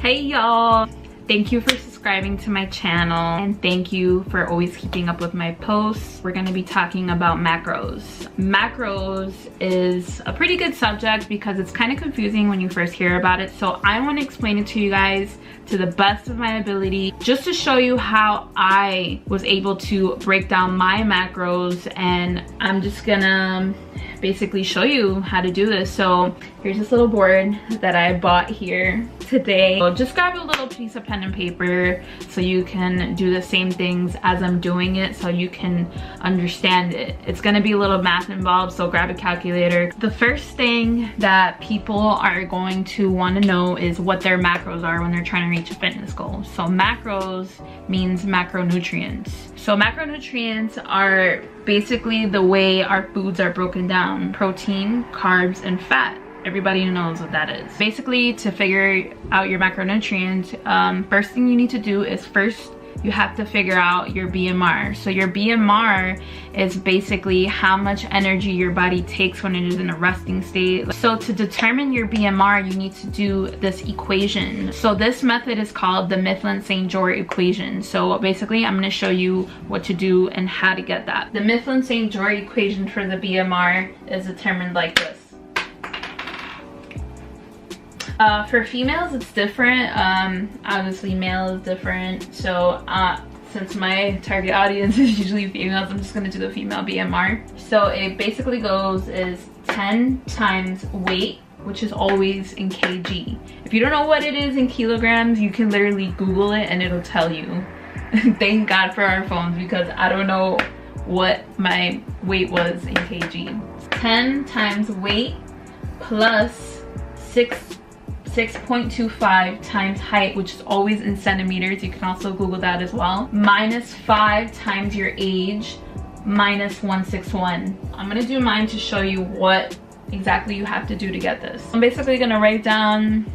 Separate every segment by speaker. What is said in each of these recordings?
Speaker 1: Hey y'all, thank you for subscribing to my channel and thank you for always keeping up with my posts. We're gonna be talking about macros. Macros is a pretty good subject because it's kind of confusing when you first hear about it, so I want to explain it to you guys to the best of my ability, just to show you how I was able to break down my macros, and I'm just gonna basically show you how to do this. So here's this little board that I bought here today. So just grab a little piece of pen and paper so you can do the same things as I'm doing it, so you can understand it. It's gonna be a little math involved, so grab a calculator. The first thing that people are going to want to know is what their macros are when they're trying to reach a fitness goal. So macros means macronutrients. So macronutrients are basically the way our foods are broken down: protein, carbs, and fat. Everybody knows what that is. Basically, to figure out your macronutrients, first thing you need to do is you have to figure out your BMR. So your BMR is basically how much energy your body takes when it is in a resting state. So to determine your BMR, you need to do this equation. So this method is called the Mifflin-St. Jean equation. So basically, I'm gonna show you what to do and how to get that. The Mifflin-St. Jean equation for the BMR is determined like this. For females, it's different. Obviously, male is different. So since my target audience is usually females, I'm just gonna do the female BMR. So it basically goes is 10 times weight, which is always in kg. If you don't know what it is in kilograms, you can literally Google it and it'll tell you. Thank God for our phones, because I don't know what my weight was in kg. 10 times weight plus 6.25 times height, which is always in centimeters. You can also Google that as well. Minus 5 times your age, minus 161. I'm gonna do mine to show you what exactly you have to do to get this. I'm basically gonna write down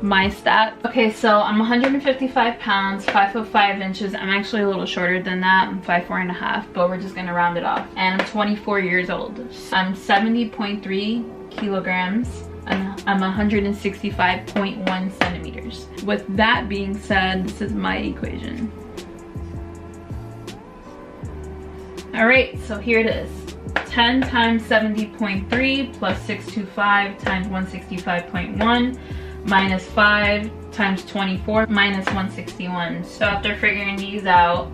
Speaker 1: my stat. Okay, so I'm 155 pounds, 5 foot 5 inches. I'm actually a little shorter than that. I'm 5'4.5", but we're just gonna round it off. And I'm 24 years old. I'm 70.3 kilograms. I'm 165.1 centimeters. With that being said, this is my equation. All right, so here it is. 10 times 70.3 plus 625 times 165.1 minus 5 times 24 minus 161. So after figuring these out,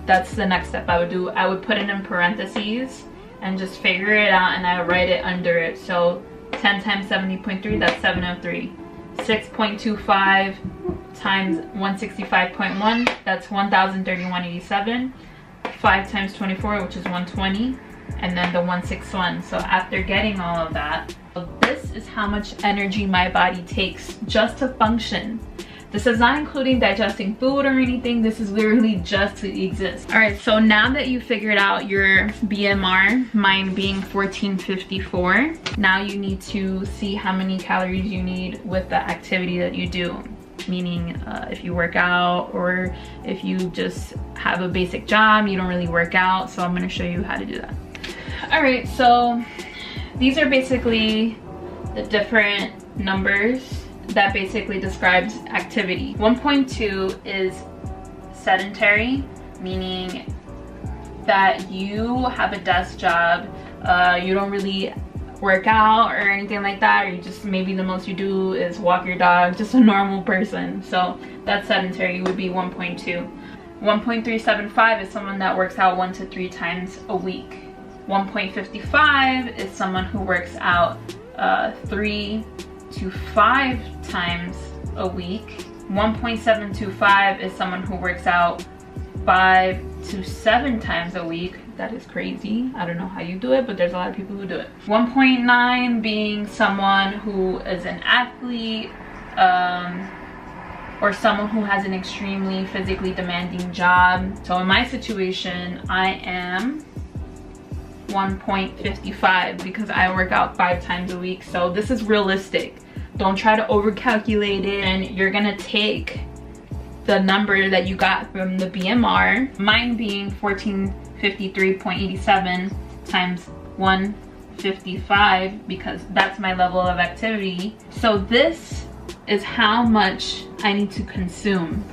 Speaker 1: that's the next step I would do. I would put it in parentheses and just figure it out, and I would write it under it. So 10 times 70.3, that's 703. 6.25 times 165.1, that's 1031.87. 5 times 24, which is 120, and then the 161. So after getting all of that, this is how much energy my body takes just to function. This is not including digesting food or anything. This is literally just to exist. All right, so now that you figured out your BMR, mine being 1454, now you need to see how many calories you need with the activity that you do. Meaning if you work out, or if you just have a basic job, you don't really work out. So I'm gonna show you how to do that. All right, so these are basically the different numbers that basically describes activity. 1.2 is sedentary, meaning that you have a desk job, you don't really work out or anything like that, or you just, maybe the most you do is walk your dog, just a normal person. So that's sedentary, would be 1.2. 1.375 is someone that works out 1 to 3 times a week. 1.55 is someone who works out 3 to 5 times a week. 1.725 is someone who works out 5 to 7 times a week. That is crazy. I don't know how you do it, but there's a lot of people who do it. 1.9 being someone who is an athlete, or someone who has an extremely physically demanding job. So in my situation, I am 1.55 because I work out 5 times a week. So this is realistic. Don't try to overcalculate it, and you're gonna take the number that you got from the BMR, mine being 1453.87 times 155, because that's my level of activity. So this is how much I need to consume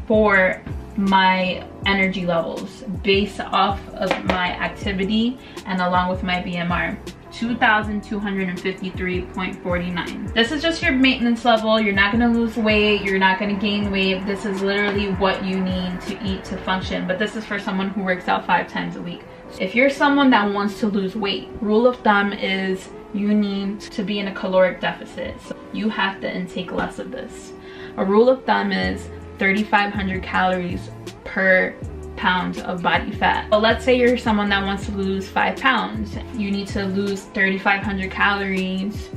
Speaker 1: for my energy levels based off of my activity and along with my BMR. 2,253.49. This is just your maintenance level. You're not gonna lose weight, you're not gonna gain weight. This is literally what you need to eat to function, but this is for someone who works out 5 times a week. If you're someone that wants to lose weight, rule of thumb is you need to be in a caloric deficit. So you have to intake less of this. A rule of thumb is 3,500 calories per pound of body fat. So let's say you're someone that wants to lose 5 pounds. You need to lose 3,500 calories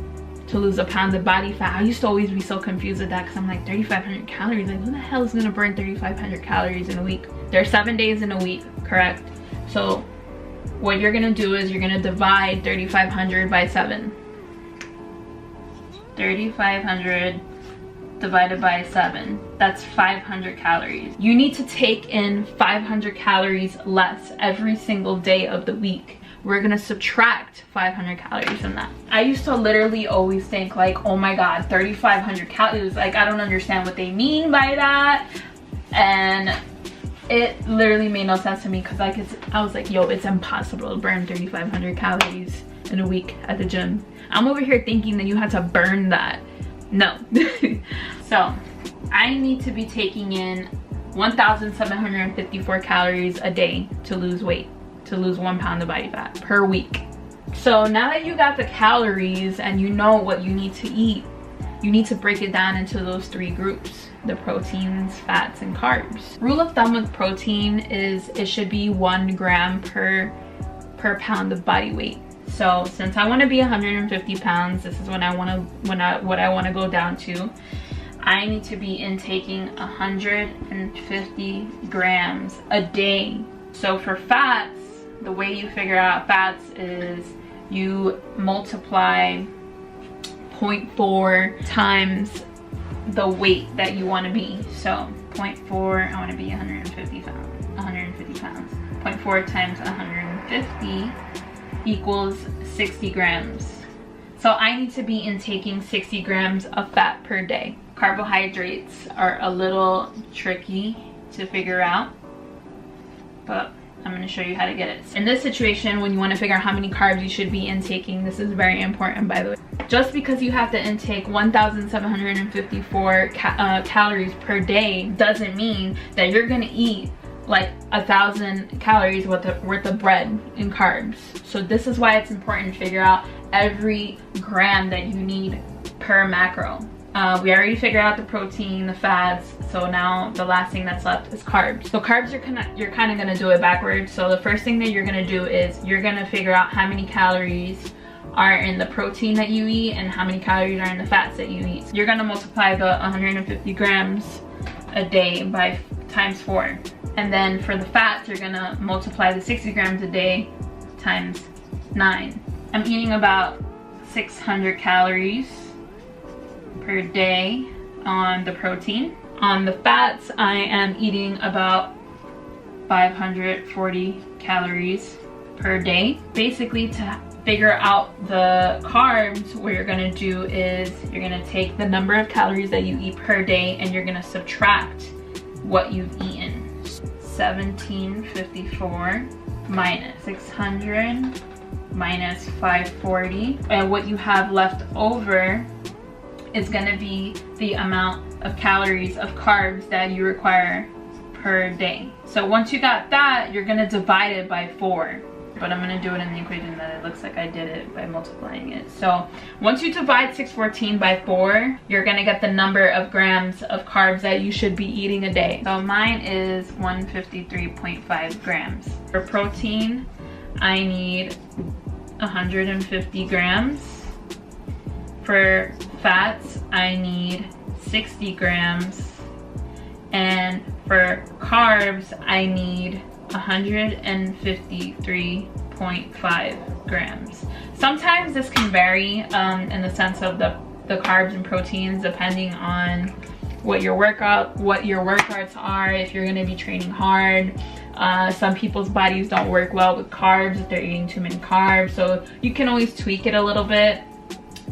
Speaker 1: to lose a pound of body fat. I used to always be so confused with that because I'm like, 3,500 calories? Like, who the hell is gonna burn 3,500 calories in a week? There are 7 days in a week, correct? So what you're gonna do is you're gonna divide 3,500 by 7. 3,500 divided by 7, that's 500 calories. You need to take in 500 calories less every single day of the week. We're gonna subtract 500 calories from that. I used to literally always think like, oh my god, 3,500 calories, like I don't understand what they mean by that. And it literally made no sense to me because like I was like, yo, it's impossible to burn 3,500 calories in a week at the gym. I'm over here thinking that you have to burn that. No. So I need to be taking in 1,754 calories a day to lose weight, to lose 1 pound of body fat per week. So now that you got the calories and you know what you need to eat, you need to break it down into those 3 groups: the proteins, fats, and carbs. Rule of thumb with protein is it should be 1 gram per pound of body weight. So since I want to be 150 pounds, this is what I want to go down to. I need to be intaking 150 grams a day. So for fats, the way you figure out fats is you multiply 0.4 times the weight that you want to be. So 0.4, I want to be 150 pounds. 0.4 times 150 equals 60 grams. So I need to be intaking 60 grams of fat per day. Carbohydrates are a little tricky to figure out, but I'm going to show you how to get it. In this situation, when you want to figure out how many carbs you should be intaking, this is very important, by the way. Just because you have to intake 1,754 calories per day doesn't mean that you're going to eat like 1,000 calories worth of bread and carbs. So this is why it's important to figure out every gram that you need per macro. We already figured out the protein, the fats, so now the last thing that's left is carbs. So carbs, you're kind of gonna do it backwards. So the first thing that you're gonna do is you're gonna figure out how many calories are in the protein that you eat and how many calories are in the fats that you eat. You're gonna multiply the 150 grams a day by times 4. And then for the fats, you're gonna multiply the 60 grams a day times 9. I'm eating about 600 calories per day on the protein. On the fats, I am eating about 540 calories per day. Basically, to figure out the carbs, what you're gonna do is you're gonna take the number of calories that you eat per day and you're gonna subtract what you've eaten. 1754 minus 600 minus 540, and what you have left over is going to be the amount of calories of carbs that you require per day. So once you got that, you're going to divide it by 4. But I'm going to do it in the equation that it looks like I did it by multiplying it. So once you divide 614 by 4, you're going to get the number of grams of carbs that you should be eating a day. So mine is 153.5 grams. For protein, I need 150 grams. For fats, I need 60 grams. And for carbs, I need 153.5 grams. Sometimes this can vary in the sense of the carbs and proteins depending on what your workouts are, if you're going to be training hard. Some people's bodies don't work well with carbs if they're eating too many carbs, so you can always tweak it a little bit.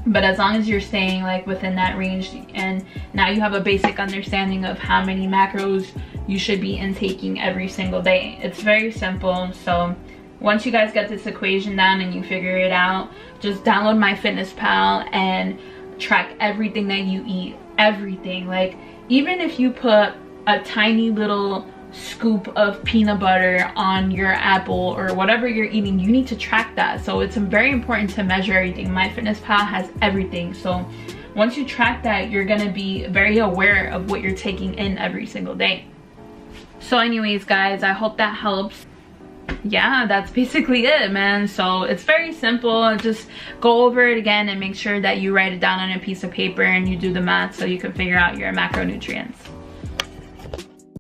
Speaker 1: But as long as you're staying like within that range, and now you have a basic understanding of how many macros you should be intaking every single day. It's very simple. So once you guys get this equation down and you figure it out, just download MyFitnessPal and track everything that you eat. Everything. Like, even if you put a tiny little scoop of peanut butter on your apple or whatever you're eating, you need to track that. So it's very important to measure everything. MyFitnessPal has everything. So once you track that, you're gonna be very aware of what you're taking in every single day. So anyways, guys, I hope that helps. Yeah, that's basically it, man. So it's very simple. Just go over it again and make sure that you write it down on a piece of paper and you do the math so you can figure out your macronutrients.